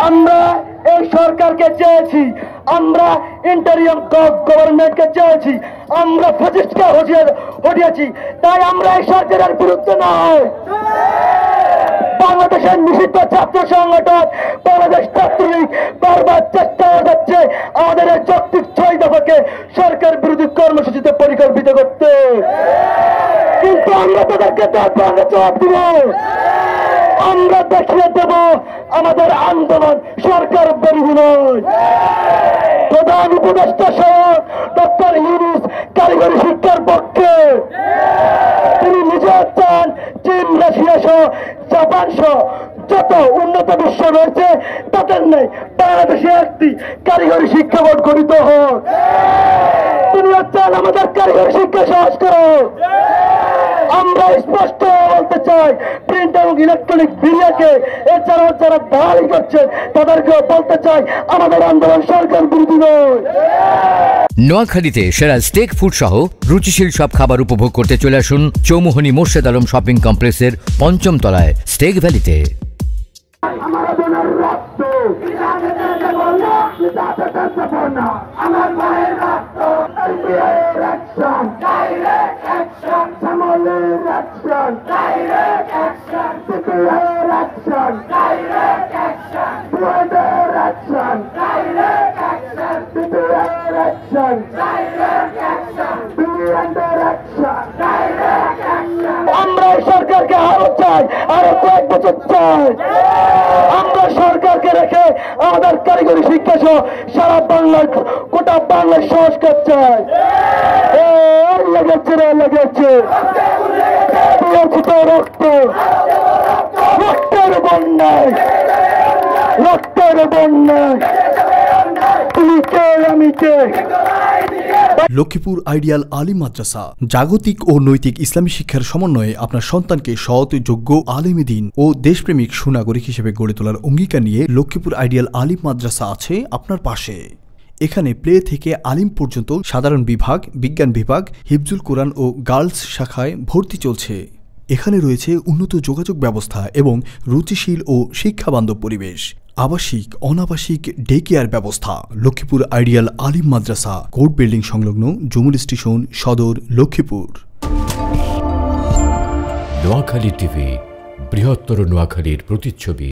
আমরা এই সরকারকে চেয়েছি, আমরা ইন্টারিয়াম গভর্নমেন্টকে চেয়েছি, আমরা ফ্যাসিস্টকে হটিয়েছি, তাই আমরা এই সরকারের বিরুদ্ধে নয়। বাংলাদেশের নিষিদ্ধ ছাত্র সংগঠন বাংলাদেশ ছাত্রলীগ বারবার চেষ্টা যাচ্ছে আমাদের এই যৌক্তিক 6 দফাকে সরকার বিরোধী কর্মসূচিতে পরিকল্পিত করতে, কিন্তু আমরা তাদেরকে জবাব দিব। আমরা দেখিয়ে দেব আমাদের আন্দোলন সরকার বিরোধী নয়। প্রধান উপদেষ্টা সহ ডক্টর ইউনূস কারিগরি শিক্ষার পক্ষে, তিনি নিজে চান চীন, রাশিয়া সহ জাপান সহ যত উন্নত বিশ্ব রয়েছে তাদের নেই বাংলাদেশে একটি কারিগরি শিক্ষা বোর্ড গঠিত হোক। তিনি চান আমাদের কারিগরি শিক্ষা সহজ করো। আমরা স্পষ্ট বলতে চাই, প্রিন্ট এবং ইলেকট্রনিক মিডিয়াকে এছাড়াও যারা দাঁড়ি করছেন তাদেরকে বলতে চাই আমাদের আন্দোলন সরকার বিরোধী নয়। নোয়াখালীতে সেরা স্টেক ফুড সহ রুচিশীল সব খাবার উপভোগ করতে চলে আসুন চৌমুহনী মোর্শেদ আলম শপিং কমপ্লেক্সের 5ম তলায় স্টেক ভ্যালিতে। আমরা সরকারকে আরো চাই, আরো কয়েক বছর চাই। আমরা সরকারকে রেখে আমাদের কারিগরি শিক্ষা সহ সারা বাংলার গোটা বাংলার সংস্কার চাই। লেগেছে রে, লেগেছে রক্ত, রক্তের বন্যায়, রক্তের বন্যায় তুই কে আমি কে। লক্ষ্মীপুর আইডিয়াল আলিম মাদ্রাসা জাগতিক ও নৈতিক ইসলামী শিক্ষার সমন্বয়ে আপনার সন্তানকে সৎ, যোগ্য, আলেমে দ্বীন ও দেশপ্রেমিক সুনাগরিক হিসেবে গড়ে তোলার অঙ্গীকার নিয়ে লক্ষ্মীপুর আইডিয়াল আলিম মাদ্রাসা আছে আপনার পাশে। এখানে প্লে থেকে আলিম পর্যন্ত সাধারণ বিভাগ, বিজ্ঞান বিভাগ, হিফজুল কোরআন ও গার্লস শাখায় ভর্তি চলছে। এখানে রয়েছে উন্নত যোগাযোগ ব্যবস্থা এবং রুচিশীল ও শিক্ষাবান্ধব পরিবেশ, আবাসিক অনাবাসিক ডে কেয়ার ব্যবস্থা। লক্ষ্মীপুর আইডিয়াল আলিম মাদ্রাসা, কোর্ট বিল্ডিং সংলগ্ন, জমুল স্টেশন, সদর, লক্ষ্মীপুর। নোয়াখালী টিভি, বৃহত্তর নোয়াখালীর প্রতিচ্ছবি।